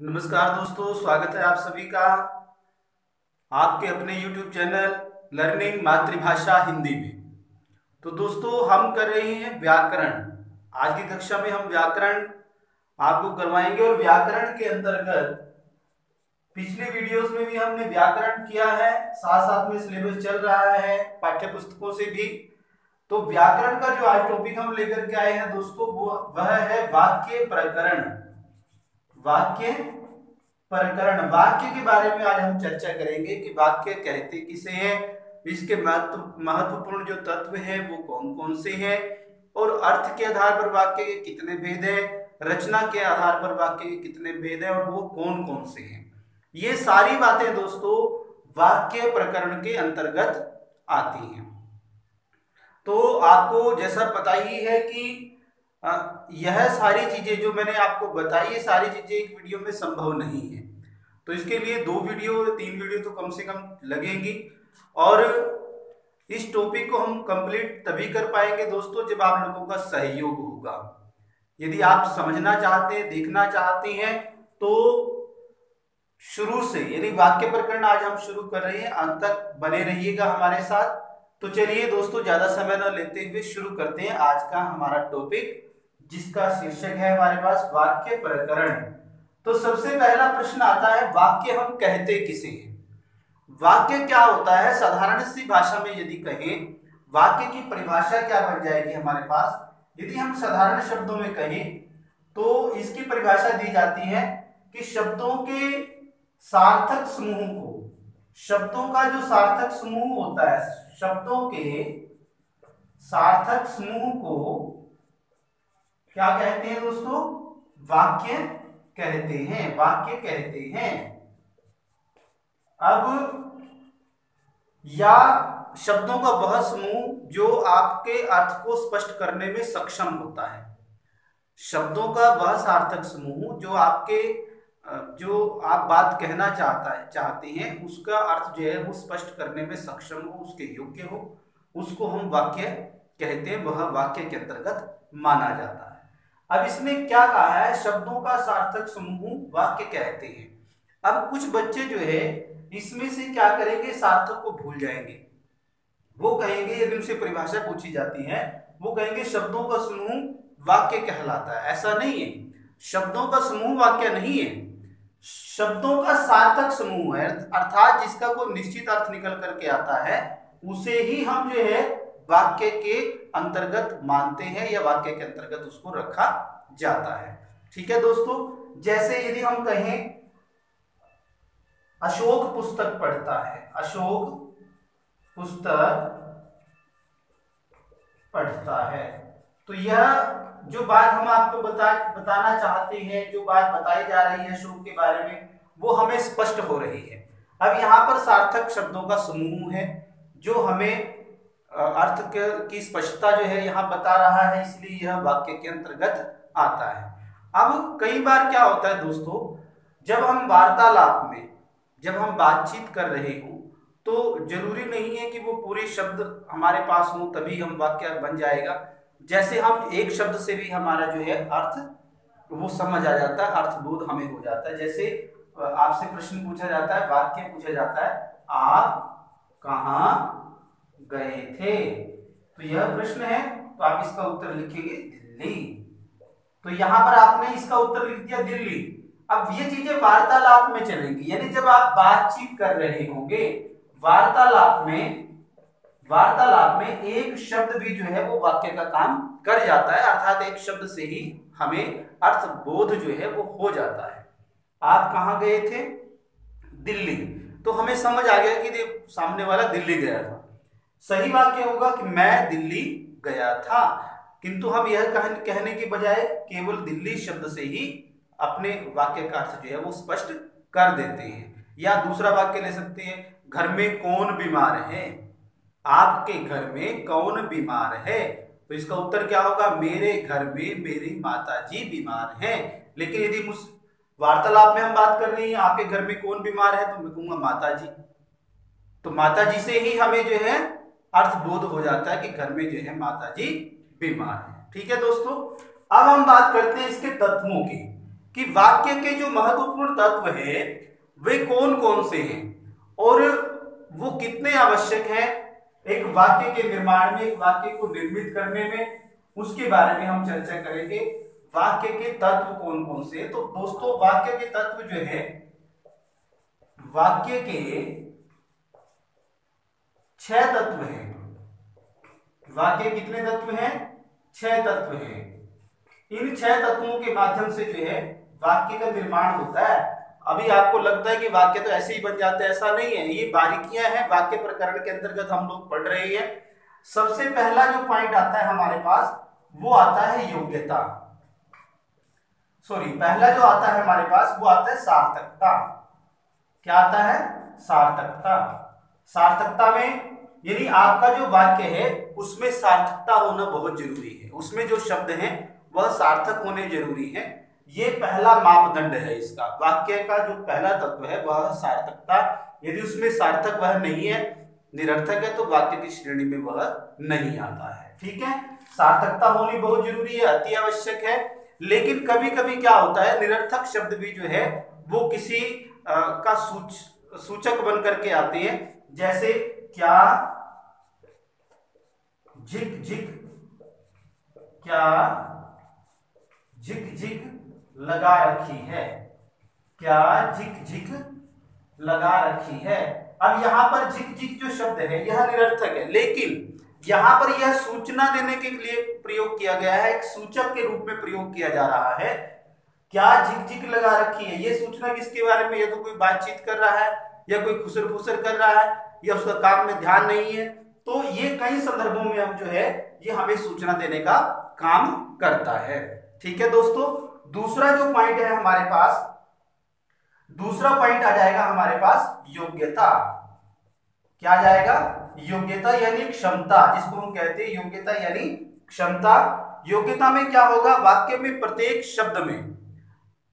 नमस्कार दोस्तों, स्वागत है आप सभी का आपके अपने YouTube चैनल लर्निंग मातृभाषा हिंदी में। तो दोस्तों, हम कर रहे हैं व्याकरण। आज की कक्षा में हम व्याकरण आपको करवाएंगे और व्याकरण के अंतर्गत पिछले वीडियोस में भी हमने व्याकरण किया है, साथ साथ में सिलेबस चल रहा है पाठ्य पुस्तकों से भी। तो व्याकरण का जो आज टॉपिक हम लेकर के आए हैं दोस्तों, वो वह है वाक्य प्रकरण। वाक्य प्रकरण, वाक्य के बारे में आज हम चर्चा करेंगे कि वाक्य कहते किसे हैं, इसके महत्वपूर्ण जो तत्व हैं वो कौन कौन से हैं, और अर्थ के आधार पर वाक्य के कितने भेद हैं, रचना के आधार पर वाक्य के कितने भेद हैं और वो कौन कौन से हैं। ये सारी बातें दोस्तों वाक्य प्रकरण के अंतर्गत आती हैं। तो आपको जैसा पता ही है कि यह सारी चीजें जो मैंने आपको बताई, ये सारी चीजें एक वीडियो में संभव नहीं है। तो इसके लिए 2 वीडियो 3 वीडियो तो कम से कम लगेंगी, और इस टॉपिक को हम कंप्लीट तभी कर पाएंगे दोस्तों जब आप लोगों का सहयोग होगा। यदि आप समझना चाहते हैं, देखना चाहते हैं, तो शुरू से यानी वाक्य प्रकरण आज हम शुरू कर रहे हैं, अंत तक बने रहिएगा हमारे साथ। तो चलिए दोस्तों, ज्यादा समय न लेते हुए शुरू करते हैं आज का हमारा टॉपिक, जिसका शीर्षक है हमारे पास वाक्य प्रकरण। तो सबसे पहला प्रश्न आता है, वाक्य हम कहते किसे हैं। वाक्य क्या होता है? साधारण सी भाषा में यदि कहें, वाक्य की परिभाषा क्या बन जाएगी हमारे पास। यदि हम साधारण शब्दों में कहें तो इसकी परिभाषा दी जाती है कि शब्दों के सार्थक समूह को, शब्दों का जो सार्थक समूह होता है, शब्दों के सार्थक समूह को क्या कहते हैं दोस्तों? वाक्य कहते हैं, वाक्य कहते हैं। अब या शब्दों का वह समूह जो आपके अर्थ को स्पष्ट करने में सक्षम होता है। शब्दों का वह सार्थक समूह जो आपके जो आप बात कहना चाहते हैं, उसका अर्थ जो है वो स्पष्ट करने में सक्षम हो, उसके योग्य हो, उसको हम वाक्य कहते हैं, वह वाक्य के अंतर्गत माना जाता है। अब इसमें क्या कहा है? शब्दों का सार्थक समूह वाक्य कहते हैं। अब कुछ बच्चे जो है इसमें से क्या करेंगे? सार्थक को भूल जाएंगे। वो कहेंगे, यदि उनसे परिभाषा पूछी जाती है, वो कहेंगे शब्दों का समूह वाक्य कहलाता है। ऐसा नहीं है, शब्दों का समूह वाक्य नहीं है, शब्दों का सार्थक समूह है। अर्थात जिसका कोई निश्चित अर्थ निकल करके आता है, उसे ही हम जो है वाक्य के अंतर्गत मानते हैं, या वाक्य के अंतर्गत उसको रखा जाता है। ठीक है दोस्तों, जैसे यदि हम कहें अशोक पुस्तक पढ़ता है, अशोक पुस्तक पढ़ता है, तो यह जो बात हम आपको बताना चाहते हैं, जो बात बताई जा रही है अशोक के बारे में, वो हमें स्पष्ट हो रही है। अब यहाँ पर सार्थक शब्दों का समूह है जो हमें अर्थ की स्पष्टता जो है यहाँ बता रहा है, इसलिए यह वाक्य के अंतर्गत आता है। अब कई बार क्या होता है दोस्तों, जब हम वार्तालाप में, जब हम बातचीत कर रहे हो, तो जरूरी नहीं है कि वो पूरे शब्द हमारे पास हो तभी हम वाक्य बन जाएगा। जैसे हम एक शब्द से भी हमारा जो है अर्थ वो समझ आ जाता है, अर्थबोध हमें हो जाता है। जैसे आपसे प्रश्न पूछा जाता है, वाक्य पूछा जाता है, आप कहाँ गए थे, तो यह प्रश्न है, तो आप इसका उत्तर लिखेंगे दिल्ली। तो यहां पर आपने इसका उत्तर लिख दिया दिल्ली। अब ये चीजें वार्तालाप में चलेंगी, यानी जब आप बातचीत कर रहे होंगे, वार्तालाप में एक शब्द भी जो है वो वाक्य का काम कर जाता है, अर्थात एक शब्द से ही हमें अर्थबोध जो है वो हो जाता है। आप कहां गए थे? दिल्ली। तो हमें समझ आ गया कि सामने वाला दिल्ली गया था। सही वाक्य होगा कि मैं दिल्ली गया था, किंतु हम यह कहने के बजाय केवल दिल्ली शब्द से ही अपने वाक्य का अर्थ जो है वो स्पष्ट कर देते हैं। या दूसरा वाक्य ले सकते हैं, घर में कौन बीमार है, आपके घर में कौन बीमार है, तो इसका उत्तर क्या होगा? मेरे घर में मेरी माताजी बीमार हैं। लेकिन यदि वार्तालाप में हम बात कर रहे हैं, आपके घर में कौन बीमार है, तो मैं कहूंगा माताजी। तो माताजी से ही हमें जो है अर्थबोध हो जाता है कि घर में जो है माताजी बीमार है। ठीक है दोस्तों, अब हम बात करते हैं इसके तत्वों की। कि वाक्य के जो महत्वपूर्ण तत्व है वे कौन कौन से हैं और वो कितने आवश्यक हैं एक वाक्य के निर्माण में, एक वाक्य को निर्मित करने में, उसके बारे में हम चर्चा करेंगे। वाक्य के तत्व कौन कौन से हैं। तो दोस्तों वाक्य के तत्व जो है, वाक्य के 6 तत्व हैं। वाक्य कितने तत्व हैं? 6 तत्व हैं। इन 6 तत्वों के माध्यम से जो है वाक्य का निर्माण होता है। अभी आपको लगता है कि वाक्य तो ऐसे ही बन जाते हैं, ऐसा नहीं है, ये बारीकियां हैं वाक्य प्रकरण के अंतर्गत हम लोग पढ़ रहे हैं। सबसे पहला जो पॉइंट आता है हमारे पास वो आता है योग्यता। सॉरी, पहला जो आता है हमारे पास वो आता है सार्थकता। क्या आता है? सार्थकता। सार्थकता में यानी आपका जो वाक्य है उसमें सार्थकता होना बहुत जरूरी है, उसमें जो शब्द हैं वह सार्थक होने जरूरी है। ये पहला मापदंड है इसका। वाक्य का जो पहला तत्व है वह सार्थकता। यदि उसमें सार्थक वह नहीं है, निरर्थक है, तो वाक्य की श्रेणी में वह नहीं आता है। ठीक है, सार्थकता होनी बहुत जरूरी है, अति आवश्यक है। लेकिन कभी कभी क्या होता है, निरर्थक शब्द भी जो है वो किसी का सूचक बन करके आते हैं। जैसे क्या झिक झिक, क्या झिक झिक लगा रखी है, क्या झिक झिक लगा रखी है। अब यहां पर झिक झिक जो शब्द है यह निरर्थक है, लेकिन यहां पर यह सूचना देने के लिए प्रयोग किया गया है, एक सूचक के रूप में प्रयोग किया जा रहा है। क्या झिक झिक लगा रखी है, यह सूचना किसके बारे में? या तो कोई बातचीत कर रहा है, या कोई खुसर फुसर कर रहा है, या उसका काम में ध्यान नहीं है। तो ये कई संदर्भों में हम जो है ये हमें सूचना देने का काम करता है। ठीक है दोस्तों, दूसरा जो पॉइंट है हमारे पास, दूसरा पॉइंट आ जाएगा हमारे पास योग्यता। क्या आ जाएगा? योग्यता यानी क्षमता, जिसको हम कहते हैं योग्यता यानी क्षमता। योग्यता में क्या होगा? वाक्य में प्रत्येक शब्द में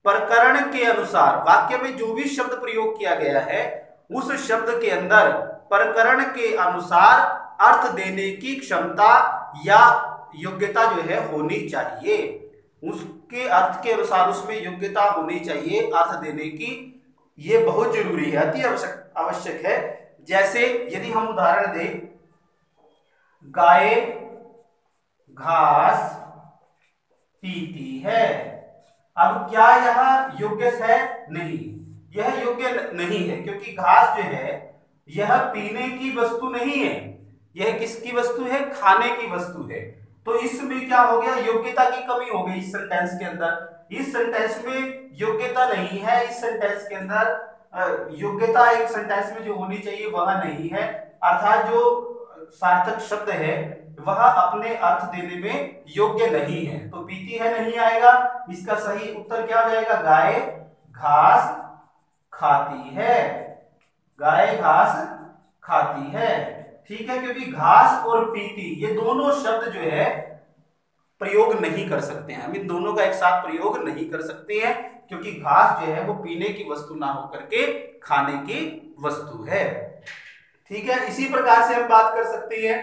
प्रकरण के अनुसार, वाक्य में जो भी शब्द प्रयोग किया गया है उस शब्द के अंदर प्रकरण के अनुसार अर्थ देने की क्षमता या योग्यता जो है होनी चाहिए। उसके अर्थ के अनुसार उसमें योग्यता होनी चाहिए अर्थ देने की। ये बहुत जरूरी है, अति आवश्यक है। जैसे यदि हम उदाहरण दें, गाय घास पीती है। अब क्या यह योग्य है? नहीं, यह योग्य नहीं है, क्योंकि घास जो है यह पीने की वस्तु नहीं है, यह किसकी वस्तु है? खाने की वस्तु है। तो इसमें क्या हो गया? योग्यता की कमी हो गई इस सेंटेंस के अंदर। इस सेंटेंस में योग्यता नहीं है, इस सेंटेंस के अंदर योग्यता एक सेंटेंस में जो होनी चाहिए वह नहीं है। अर्थात जो सार्थक शब्द है वह अपने अर्थ देने में योग्य नहीं है। तो पीती है नहीं आएगा, इसका सही उत्तर क्या हो जाएगा? गाय घास खाती है, गाय घास खाती है। ठीक है, क्योंकि घास और पीती ये दोनों शब्द जो है प्रयोग नहीं कर सकते हैं, हम इन दोनों का एक साथ प्रयोग नहीं कर सकते हैं, क्योंकि घास जो है वो पीने की वस्तु ना होकर के खाने की वस्तु है। ठीक है, इसी प्रकार से हम बात कर सकते हैं,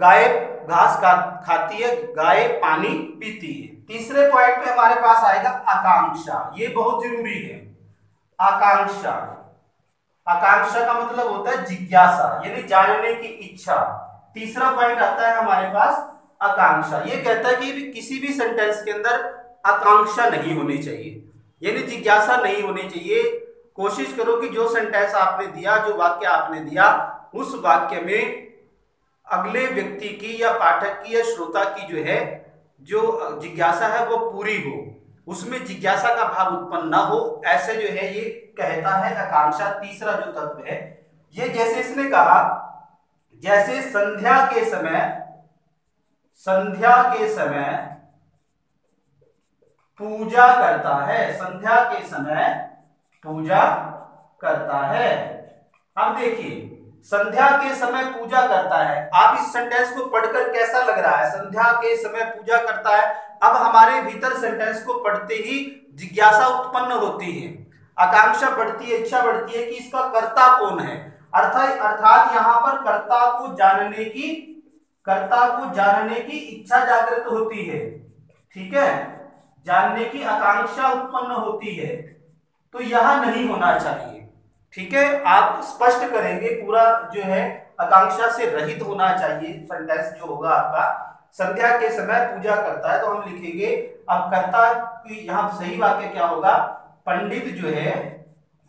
गाय घास खाती है, गाय पानी पीती है। तीसरे पॉइंट पे हमारे पास आएगा आकांक्षा। ये बहुत जरूरी है, आकांक्षा। आकांक्षा का मतलब होता है जिज्ञासा, यानी जानने की इच्छा। तीसरा पॉइंट आता है हमारे पास आकांक्षा। ये कहता है कि किसी भी सेंटेंस के अंदर आकांक्षा नहीं होनी चाहिए, यानी जिज्ञासा नहीं होनी चाहिए। कोशिश करो कि जो सेंटेंस आपने दिया, जो वाक्य आपने दिया, उस वाक्य में अगले व्यक्ति की या पाठक की या श्रोता की जो है जो जिज्ञासा है वो पूरी हो, उसमें जिज्ञासा का भाव उत्पन्न ना हो, ऐसे जो है ये कहता है आकांक्षा। तीसरा जो तत्व है ये, जैसे इसने कहा, जैसे संध्या के समय, संध्या के समय पूजा करता है, संध्या के समय पूजा करता है। अब देखिए, संध्या के समय पूजा करता है। आप इस सेंटेंस को पढ़कर कैसा लग रहा है? संध्या के समय पूजा करता है। अब हमारे भीतर सेंटेंस को पढ़ते ही जिज्ञासा उत्पन्न होती है, आकांक्षा बढ़ती है, इच्छा बढ़ती है कि इसका कर्ता कौन है। अर्थात यहां पर कर्ता को जानने की इच्छा जागृत होती है। ठीक है, जानने की आकांक्षा उत्पन्न होती है, तो यह नहीं होना चाहिए। ठीक है, आप स्पष्ट करेंगे, पूरा जो है आकांक्षा से रहित होना चाहिए सेंटेंस जो होगा आपका। संध्या के समय पूजा करता है, तो हम लिखेंगे, अब करता कि यहाँ सही वाक्य क्या होगा, पंडित जो है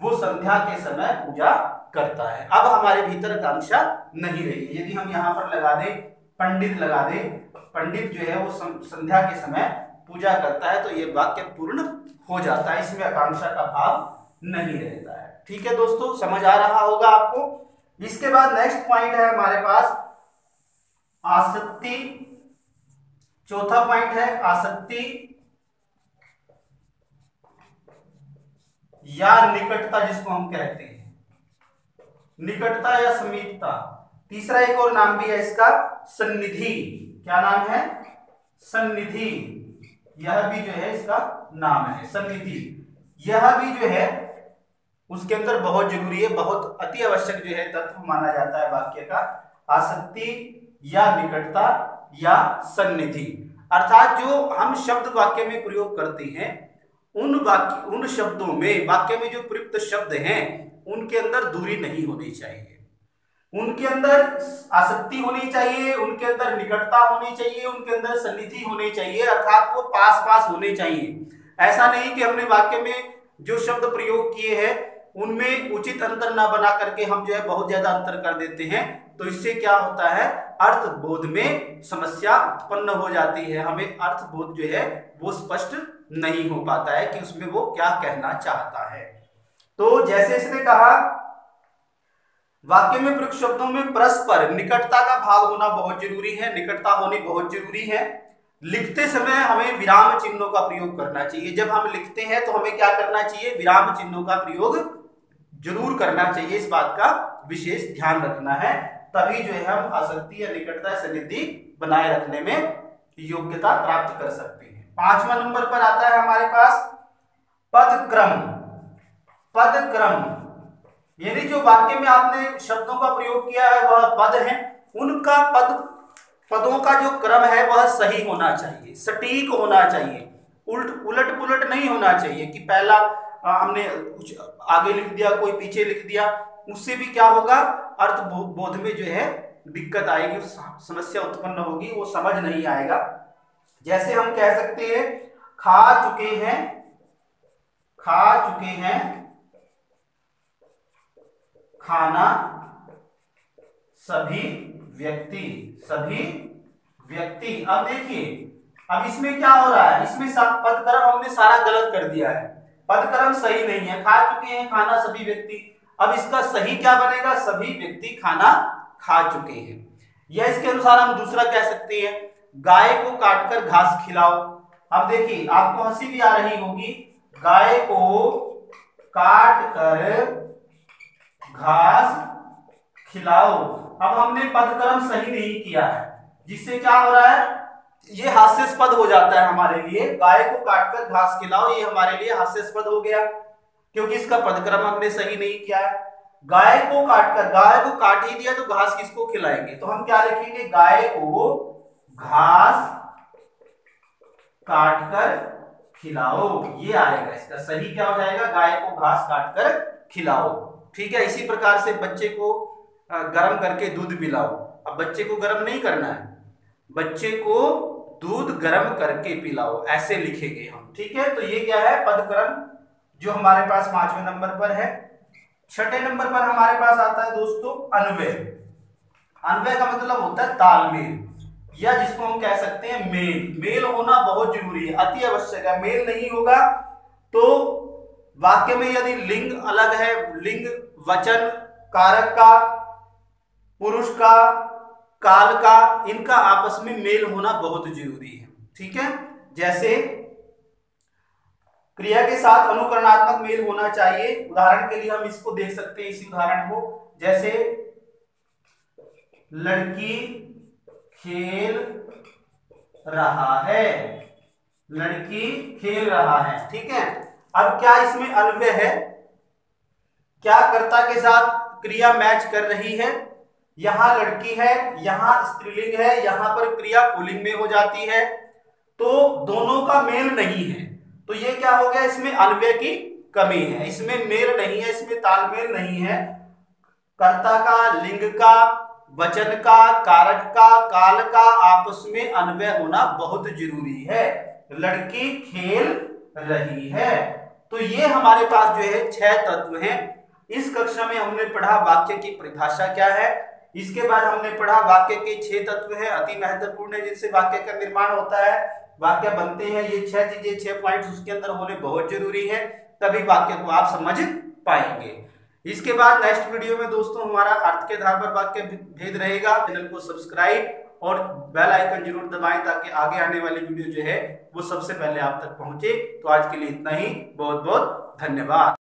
वो संध्या के समय पूजा करता है। अब हमारे भीतर आकांक्षा नहीं रही। यदि हम यहाँ पर लगा दें, पंडित लगा दें, पंडित जो है वो संध्या के समय पूजा करता है, तो ये वाक्य पूर्ण हो जाता है, इसमें आकांक्षा का भाव नहीं रहता है। ठीक है दोस्तों, समझ आ रहा होगा आपको। इसके बाद नेक्स्ट पॉइंट है हमारे पास आसक्ति। चौथा पॉइंट है आसक्ति या निकटता, जिसको हम कहते हैं निकटता या समीपता। तीसरा एक और नाम भी है इसका, सन्निधि। क्या नाम है? सन्निधि। यह भी जो है इसका नाम है सन्निधि। यह भी जो है उसके अंदर बहुत जरूरी है, बहुत अति आवश्यक जो है तत्व माना जाता है वाक्य का, आसक्ति या निकटता या सन्निधि। अर्थात जो हम शब्द वाक्य में प्रयोग करते हैं, उन शब्दों में, वाक्य में जो प्रयुक्त शब्द हैं उनके अंदर दूरी नहीं होनी चाहिए, उनके अंदर आसक्ति होनी चाहिए, उनके अंदर निकटता होनी चाहिए, उनके अंदर सन्निधि होनी चाहिए, अर्थात वो पास पास होने चाहिए। ऐसा नहीं कि हमने वाक्य में जो शब्द प्रयोग किए हैं उनमें उचित अंतर ना बना करके हम जो है बहुत ज्यादा अंतर कर देते हैं, तो इससे क्या होता है, अर्थ बोध में समस्या उत्पन्न हो जाती है। हमें अर्थ बोध जो है वो स्पष्ट नहीं हो पाता है कि उसमें वो क्या कहना चाहता है। तो जैसे इसने कहा, वाक्य में प्रयुक्त शब्दों में परस्पर निकटता का भाव होना बहुत जरूरी है, निकटता होनी बहुत जरूरी है। लिखते समय हमें विराम चिन्हों का प्रयोग करना चाहिए। जब हम लिखते हैं तो हमें क्या करना चाहिए, विराम चिन्हों का प्रयोग जरूर करना चाहिए, इस बात का विशेष ध्यान रखना है, तभी जो है हम आसक्ति या निकटता सन्निधि बनाए रखने में योग्यता प्राप्त कर सकते हैं। 5वां नंबर पर आता है हमारे पास पदक्रम। पदक्रम यानी जो वाक्य में आपने शब्दों का प्रयोग किया है वह पद है, उनका पदों का जो क्रम है वह सही होना चाहिए, सटीक होना चाहिए, उलट पुलट नहीं होना चाहिए कि पहला हमने कुछ आगे लिख दिया, कोई पीछे लिख दिया, उससे भी क्या होगा, अर्थ बोध में जो है दिक्कत आएगी, समस्या उत्पन्न होगी, वो समझ नहीं आएगा। जैसे हम कह सकते हैं, खा चुके हैं खाना सभी व्यक्ति। अब देखिए, अब इसमें क्या हो रहा है, इसमें पदक्रम हमने सारा गलत कर दिया है, पदक्रम सही नहीं है। खा चुके हैं खाना सभी व्यक्ति, अब इसका सही क्या बनेगा, सभी व्यक्ति खाना खा चुके हैं। या इसके अनुसार हम दूसरा कह सकते हैं, गाय को काटकर घास खिलाओ। अब देखिए, आपको हंसी भी आ रही होगी, गाय को काटकर घास खिलाओ। अब हमने पदक्रम सही नहीं किया है, जिससे क्या हो रहा है, ये हास्यास्पद हो जाता है हमारे लिए। गाय को काटकर घास खिलाओ, ये हमारे लिए हास्यास्पद हो गया क्योंकि इसका पदक्रम हमने सही नहीं किया है। गाय को काट ही दिया तो घास किसको खिलाएंगे, तो हम क्या लिखेंगे, गाय को घास काटकर खिलाओ, ये आएगा, इसका सही क्या हो जाएगा, गाय को घास काटकर खिलाओ। ठीक है, इसी प्रकार से बच्चे को गर्म करके दूध पिलाओ। अब बच्चे को गर्म नहीं करना है, बच्चे को दूध गर्म करके पिलाओ, ऐसे लिखेंगे हम। ठीक है, तो ये क्या है, पदक्रम जो हमारे पास 5वें नंबर पर है। 6ठे नंबर पर हमारे पास आता है दोस्तों अन्वय। अन्वय का मतलब होता है तालमेल, या जिसको हम कह सकते हैं मेल। मेल होना बहुत जरूरी है, अति आवश्यक है। मेल नहीं होगा तो वाक्य में यदि लिंग अलग है, लिंग, वचन, कारक का, पुरुष का, काल का, इनका आपस में मेल होना बहुत जरूरी है। ठीक है, जैसे क्रिया के साथ अनुकरणात्मक मेल होना चाहिए। उदाहरण के लिए हम इसको देख सकते हैं, इसी उदाहरण को, जैसे लड़की खेल रहा है, लड़की खेल रहा है। ठीक है, अब क्या इसमें अन्वय है, क्या कर्ता के साथ क्रिया मैच कर रही है, यहां लड़की है, यहां स्त्रीलिंग है, यहां पर क्रिया पुल्लिंग में हो जाती है, तो दोनों का मेल नहीं है। तो ये क्या हो गया, इसमें अन्वय की कमी है, इसमें मेल नहीं है, इसमें तालमेल नहीं है। कर्ता का, लिंग का, वचन का, कारक का, काल का आपस में अन्वय होना बहुत जरूरी है। लड़की खेल रही है। तो ये हमारे पास जो है 6 तत्व हैं। इस कक्षा में हमने पढ़ा वाक्य की परिभाषा क्या है, इसके बाद हमने पढ़ा वाक्य के 6 तत्व हैं, अति महत्वपूर्ण है, जिनसे वाक्य का निर्माण होता है, वाक्य बनते हैं। ये 6 चीजें, 6 पॉइंट्स उसके अंदर होने बहुत जरूरी है, तभी वाक्य को आप समझ पाएंगे। इसके बाद नेक्स्ट वीडियो में दोस्तों हमारा अर्थ के आधार पर वाक्य भेद रहेगा। चैनल को सब्सक्राइब और बेल आइकन जरूर दबाएं ताकि आगे आने वाली वीडियो जो है वो सबसे पहले आप तक पहुंचे। तो आज के लिए इतना ही, बहुत बहुत धन्यवाद।